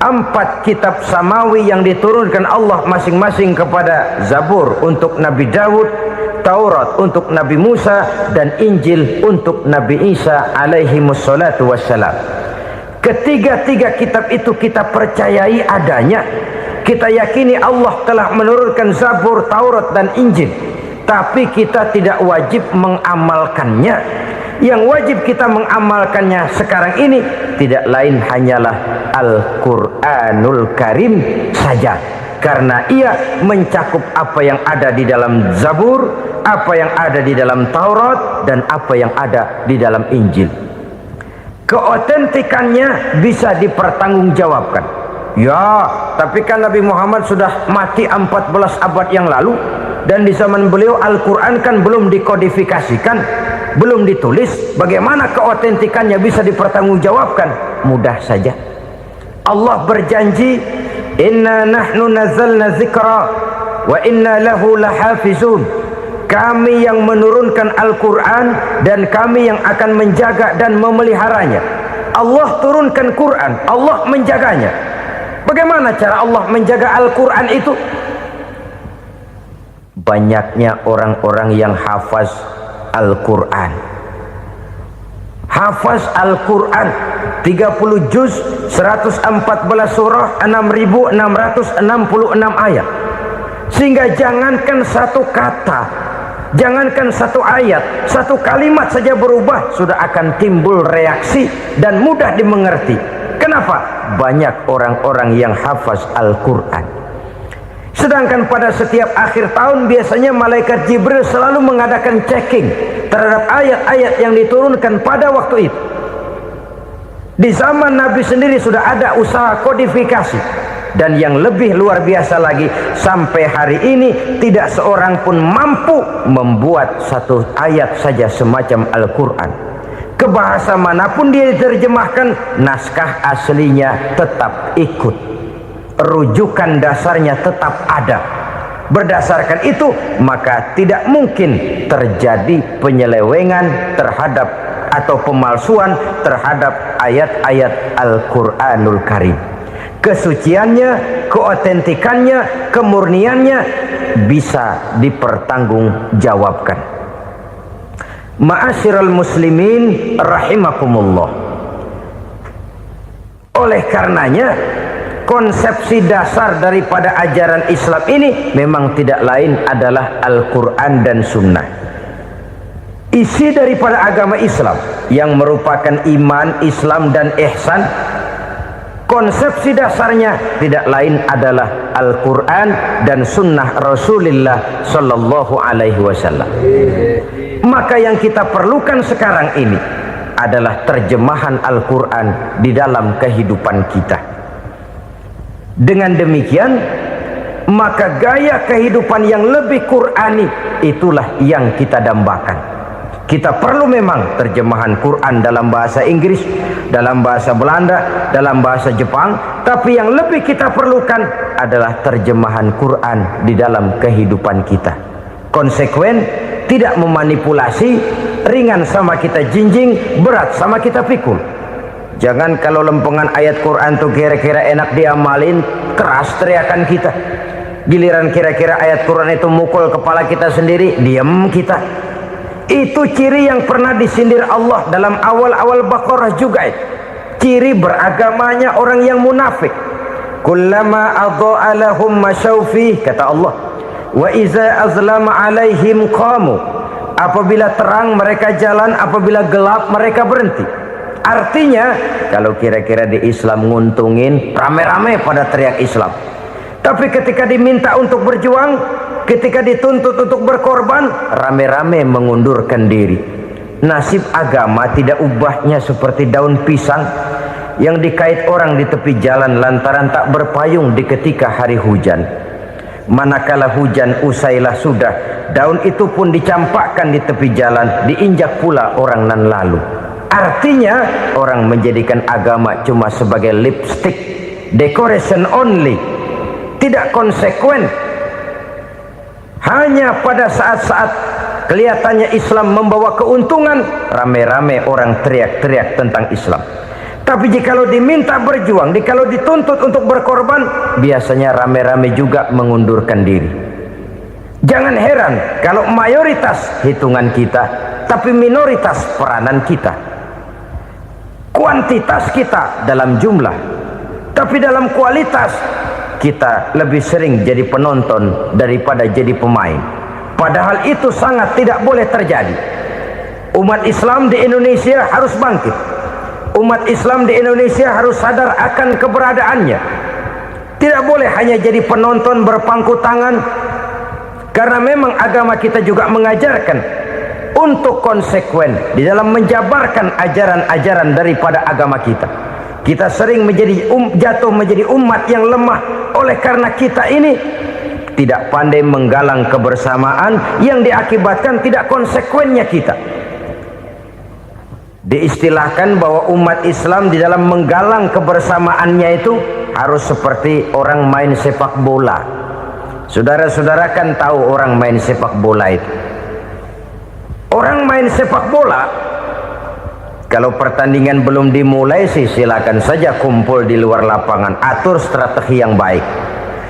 4 kitab samawi yang diturunkan Allah masing-masing kepada Zabur untuk Nabi Daud, Taurat untuk Nabi Musa, dan Injil untuk Nabi Isa alaihi wassalatu wassalam. Ketiga-tiga kitab itu kita percayai adanya. Kita yakini Allah telah menurunkan Zabur, Taurat, dan Injil, tapi kita tidak wajib mengamalkannya. Yang wajib kita mengamalkannya sekarang ini tidak lain hanyalah Al-Quranul Karim saja, karena ia mencakup apa yang ada di dalam Zabur, apa yang ada di dalam Taurat, dan apa yang ada di dalam Injil. Keotentikannya bisa dipertanggungjawabkan. Ya, tapi kan Nabi Muhammad sudah mati 14 abad yang lalu, dan di zaman beliau Al-Quran kan belum dikodifikasikan, belum ditulis. Bagaimana keotentikannya bisa dipertanggungjawabkan? Mudah saja. Allah berjanji, inna nahnu nazzalna dzikra wa inna lahu lahafizun. Kami yang menurunkan Al-Quran dan kami yang akan menjaga dan memeliharanya. Allah turunkan Quran, Allah menjaganya. Bagaimana cara Allah menjaga Al-Quran itu? Banyaknya orang-orang yang hafaz Al-Quran. Hafaz Al-Quran 30 juz, 114 surah, 6.666 ayat. Sehingga jangankan satu kata, jangankan satu ayat, satu kalimat saja berubah sudah akan timbul reaksi dan mudah dimengerti. Kenapa? Banyak orang-orang yang hafaz Al-Quran. Sedangkan pada setiap akhir tahun biasanya malaikat Jibril selalu mengadakan checking terhadap ayat-ayat yang diturunkan pada waktu itu. Di zaman Nabi sendiri sudah ada usaha kodifikasi. Dan yang lebih luar biasa lagi, sampai hari ini tidak seorang pun mampu membuat satu ayat saja semacam Al-Quran. Ke bahasa manapun dia diterjemahkan, naskah aslinya tetap ikut, rujukan dasarnya tetap ada. Berdasarkan itu, maka tidak mungkin terjadi penyelewengan terhadap atau pemalsuan terhadap ayat-ayat Al-Quranul Karim. Kesuciannya, keotentikannya, kemurniannya bisa dipertanggungjawabkan. Ma'asyiral muslimin rahimakumullah. Oleh karenanya, konsepsi dasar daripada ajaran Islam ini memang tidak lain adalah Al-Quran dan Sunnah. Isi daripada agama Islam yang merupakan iman, Islam dan ihsan, konsepsi dasarnya tidak lain adalah Al-Quran dan Sunnah Rasulullah Sallallahu Alaihi Wasallam. Maka yang kita perlukan sekarang ini adalah terjemahan Al-Quran di dalam kehidupan kita. Dengan demikian, maka gaya kehidupan yang lebih Qurani itulah yang kita dambakan. Kita perlu memang terjemahan Quran dalam bahasa Inggris, dalam bahasa Belanda, dalam bahasa Jepang, tapi yang lebih kita perlukan adalah terjemahan Quran di dalam kehidupan kita. Konsekuen, tidak memanipulasi, ringan sama kita jinjing, berat sama kita pikul. Jangan kalau lempengan ayat Quran tuh kira-kira enak diamalin, keras teriakan kita. Giliran kira-kira ayat Quran itu mukul kepala kita sendiri, diam kita. Itu ciri yang pernah disindir Allah dalam awal-awal Baqarah juga. Ciri beragamanya orang yang munafik. Kullama adha'a lahum masyawfih, kata Allah. Wa iza azlama alaihim qamu. Apabila terang mereka jalan, apabila gelap mereka berhenti. Artinya, kalau kira-kira di Islam nguntungin, rame-rame pada teriak Islam. Tapi ketika diminta untuk berjuang, ketika dituntut untuk berkorban, rame-rame mengundurkan diri. Nasib agama tidak ubahnya seperti daun pisang yang dikait orang di tepi jalan lantaran tak berpayung di ketika hari hujan. Manakala hujan usailah sudah, daun itu pun dicampakkan di tepi jalan, diinjak pula orang nan lalu. Artinya, orang menjadikan agama cuma sebagai lipstick, decoration only, tidak konsekuen. Hanya pada saat-saat kelihatannya Islam membawa keuntungan, rame-rame orang teriak-teriak tentang Islam. Tapi jikalau diminta berjuang, jikalau dituntut untuk berkorban, biasanya rame-rame juga mengundurkan diri. Jangan heran kalau mayoritas hitungan kita, tapi minoritas peranan kita. Kuantitas kita dalam jumlah, tapi dalam kualitas kita lebih sering jadi penonton daripada jadi pemain. Padahal itu sangat tidak boleh terjadi. Umat Islam di Indonesia harus bangkit. Umat Islam di Indonesia harus sadar akan keberadaannya. Tidak boleh hanya jadi penonton berpangku tangan, karena memang agama kita juga mengajarkan untuk konsekuen di dalam menjabarkan ajaran-ajaran daripada agama kita. Kita sering jatuh menjadi umat yang lemah oleh karena kita ini tidak pandai menggalang kebersamaan yang diakibatkan tidak konsekuennya kita. Diistilahkan bahwa umat Islam di dalam menggalang kebersamaannya itu harus seperti orang main sepak bola. Saudara-saudara kan tahu orang main sepak bola itu. Orang main sepak bola, kalau pertandingan belum dimulai sih silakan saja kumpul di luar lapangan, atur strategi yang baik.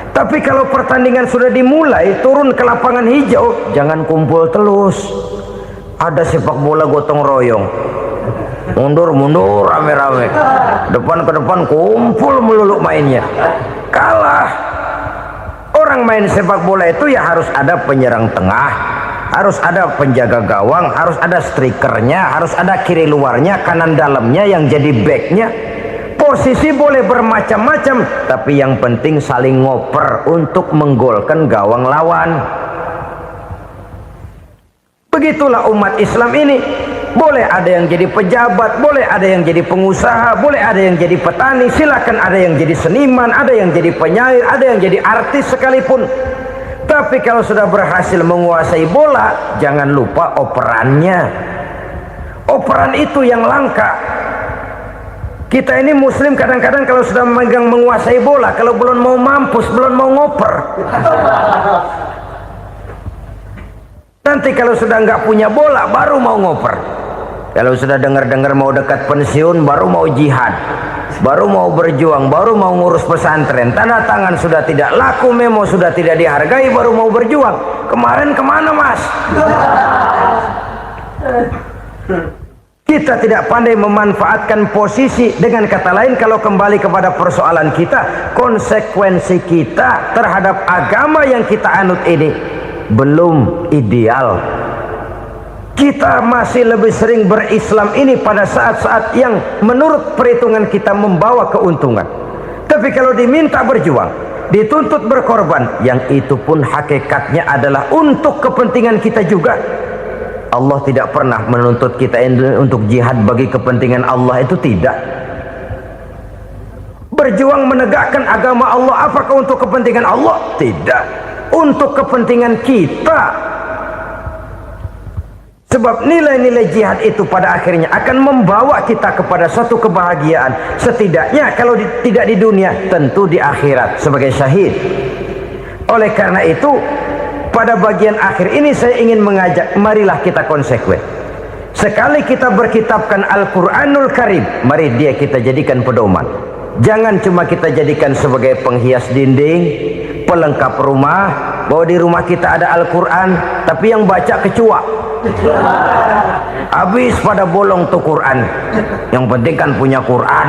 Tapi kalau pertandingan sudah dimulai, turun ke lapangan hijau, jangan kumpul terus. Ada sepak bola gotong royong, mundur-mundur rame-rame, depan ke depan kumpul melulu mainnya. Kalah. Orang main sepak bola itu ya harus ada penyerang tengah, harus ada penjaga gawang, harus ada strikernya, harus ada kiri luarnya, kanan dalamnya yang jadi backnya. Posisi boleh bermacam-macam, tapi yang penting saling ngoper untuk menggolkan gawang lawan. Begitulah umat Islam ini. Boleh ada yang jadi pejabat, boleh ada yang jadi pengusaha, boleh ada yang jadi petani, silakan ada yang jadi seniman, ada yang jadi penyair, ada yang jadi artis sekalipun. Tapi kalau sudah berhasil menguasai bola, jangan lupa operannya. Operan itu yang langka. Kita ini muslim kadang-kadang kalau sudah memegang menguasai bola, kalau belum mau mampus, belum mau ngoper. Nanti kalau sudah nggak punya bola, baru mau ngoper. Kalau sudah dengar-dengar mau dekat pensiun, baru mau jihad, baru mau berjuang, baru mau ngurus pesantren. Tanda tangan sudah tidak laku, memo sudah tidak dihargai, baru mau berjuang. Kemarin kemana, Mas? Kita tidak pandai memanfaatkan posisi. Dengan kata lain, kalau kembali kepada persoalan kita, konsekuensi kita terhadap agama yang kita anut ini belum ideal. Kita masih lebih sering berislam ini pada saat-saat yang menurut perhitungan kita membawa keuntungan. Tapi kalau diminta berjuang, dituntut berkorban, yang itu pun hakikatnya adalah untuk kepentingan kita juga. Allah tidak pernah menuntut kita untuk jihad bagi kepentingan Allah, itu tidak. Berjuang menegakkan agama Allah, apakah untuk kepentingan Allah? Tidak. Untuk kepentingan kita. Sebab nilai-nilai jihad itu pada akhirnya akan membawa kita kepada suatu kebahagiaan. Setidaknya kalau tidak di dunia, tentu di akhirat sebagai syahid. Oleh karena itu, pada bagian akhir ini saya ingin mengajak, marilah kita konsekuen. Sekali kita berkitabkan Al-Quranul Karim, mari dia kita jadikan pedoman. Jangan cuma kita jadikan sebagai penghias dinding, pelengkap rumah, bahwa di rumah kita ada Al-Quran, tapi yang baca kecoa. Habis pada bolong tuh Quran. Yang penting kan punya Quran.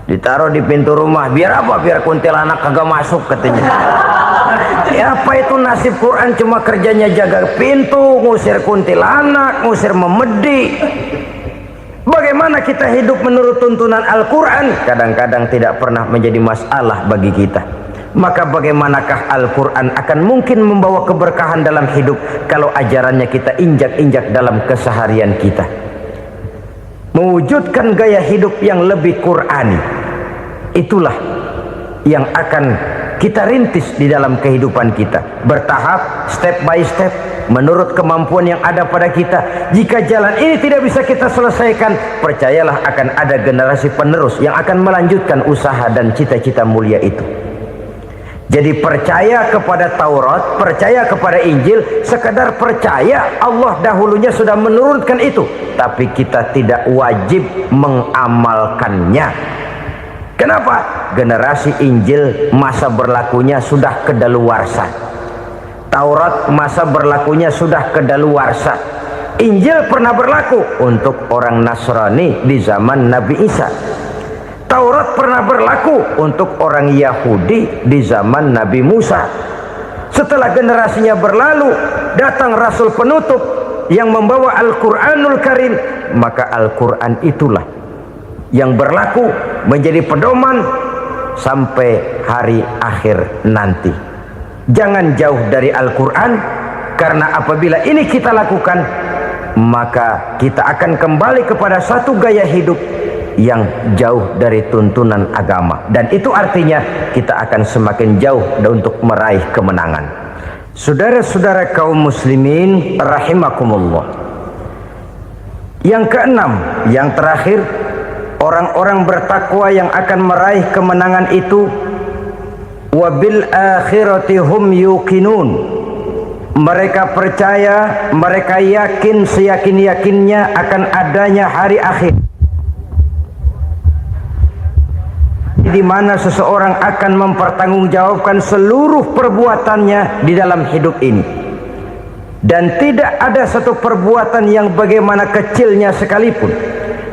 Ditaruh di pintu rumah, biar apa? Biar kuntilanak kagak masuk katanya. Ya, apa itu nasib Quran? Cuma kerjanya jaga pintu, ngusir kuntilanak, ngusir memedi. Bagaimana kita hidup menurut tuntunan Al-Quran? Kadang-kadang tidak pernah menjadi masalah bagi kita. Maka bagaimanakah Al-Quran akan mungkin membawa keberkahan dalam hidup kalau ajarannya kita injak-injak dalam keseharian kita? Mewujudkan gaya hidup yang lebih Qurani, itulah yang akan kita rintis di dalam kehidupan kita, bertahap, step by step, menurut kemampuan yang ada pada kita. Jika jalan ini tidak bisa kita selesaikan, percayalah akan ada generasi penerus yang akan melanjutkan usaha dan cita-cita mulia itu. Jadi percaya kepada Taurat, percaya kepada Injil, sekedar percaya Allah dahulunya sudah menurunkan itu, tapi kita tidak wajib mengamalkannya. Kenapa? Generasi Injil masa berlakunya sudah kedaluarsa. Taurat masa berlakunya sudah kedaluarsa. Injil pernah berlaku untuk orang Nasrani di zaman Nabi Isa. Taurat pernah berlaku untuk orang Yahudi di zaman Nabi Musa. Setelah generasinya berlalu, datang Rasul penutup yang membawa Al-Quranul Karim, maka Al-Quran itulah yang berlaku menjadi pedoman sampai hari akhir nanti. Jangan jauh dari Al-Quran, karena apabila ini kita lakukan, maka kita akan kembali kepada satu gaya hidup yang jauh dari tuntunan agama, dan itu artinya kita akan semakin jauh untuk meraih kemenangan. Saudara-saudara kaum muslimin rahimakumullah. Yang keenam, yang terakhir, orang-orang bertakwa yang akan meraih kemenangan itu wabil akhirati hum yuqinun. Mereka percaya, mereka yakin seyakin-yakinnya akan adanya hari akhir, di mana seseorang akan mempertanggungjawabkan seluruh perbuatannya di dalam hidup ini, dan tidak ada satu perbuatan yang bagaimana kecilnya sekalipun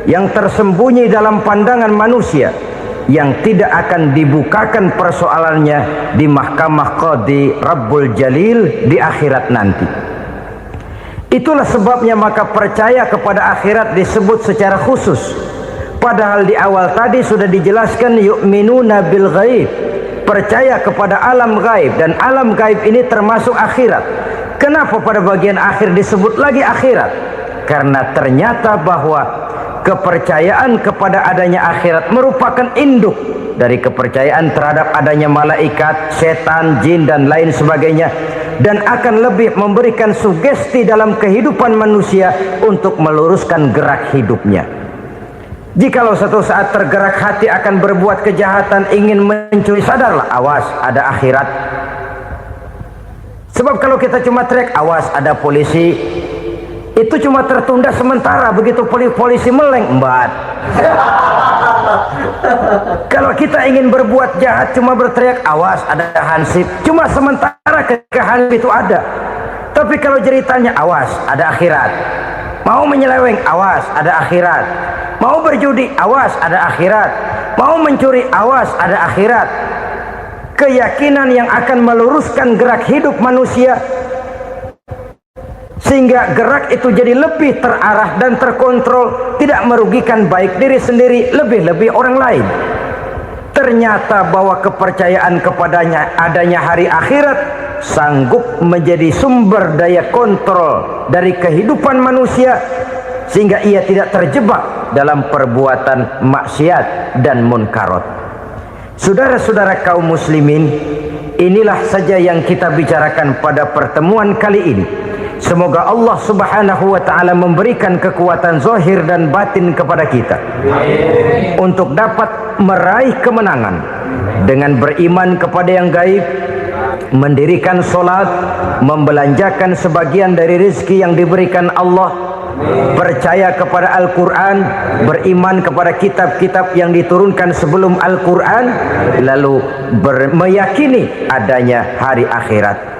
yang tersembunyi dalam pandangan manusia yang tidak akan dibukakan persoalannya di mahkamah Qadi Rabbul Jalil di akhirat nanti. Itulah sebabnya maka percaya kepada akhirat disebut secara khusus. Padahal di awal tadi sudah dijelaskan yu'minuna bil ghaib, percaya kepada alam gaib, dan alam gaib ini termasuk akhirat. Kenapa pada bagian akhir disebut lagi akhirat? Karena ternyata bahwa kepercayaan kepada adanya akhirat merupakan induk dari kepercayaan terhadap adanya malaikat, setan, jin dan lain sebagainya, dan akan lebih memberikan sugesti dalam kehidupan manusia untuk meluruskan gerak hidupnya. Jikalau satu saat tergerak hati akan berbuat kejahatan, ingin mencuri, sadarlah, awas ada akhirat. Sebab kalau kita cuma teriak awas ada polisi, itu cuma tertunda sementara. Begitu polisi meleng, embat. Kalau kita ingin berbuat jahat cuma berteriak awas ada hansip, cuma sementara hansip itu ada. Tapi kalau ceritanya awas ada akhirat, mau menyeleweng awas ada akhirat, mau berjudi awas ada akhirat, mau mencuri awas ada akhirat. Keyakinan yang akan meluruskan gerak hidup manusia sehingga gerak itu jadi lebih terarah dan terkontrol, tidak merugikan baik diri sendiri, lebih-lebih orang lain. Ternyata bahwa kepercayaan kepadanya adanya hari akhirat sanggup menjadi sumber daya kontrol dari kehidupan manusia, sehingga ia tidak terjebak dalam perbuatan maksiat dan munkarat. Saudara-saudara kaum muslimin, inilah saja yang kita bicarakan pada pertemuan kali ini. Semoga Allah subhanahu wa ta'ala memberikan kekuatan zahir dan batin kepada kita untuk dapat meraih kemenangan dengan beriman kepada yang gaib, mendirikan solat, membelanjakan sebagian dari rezeki yang diberikan Allah, percaya kepada Al-Quran, beriman kepada kitab-kitab yang diturunkan sebelum Al-Quran, lalu meyakini adanya hari akhirat.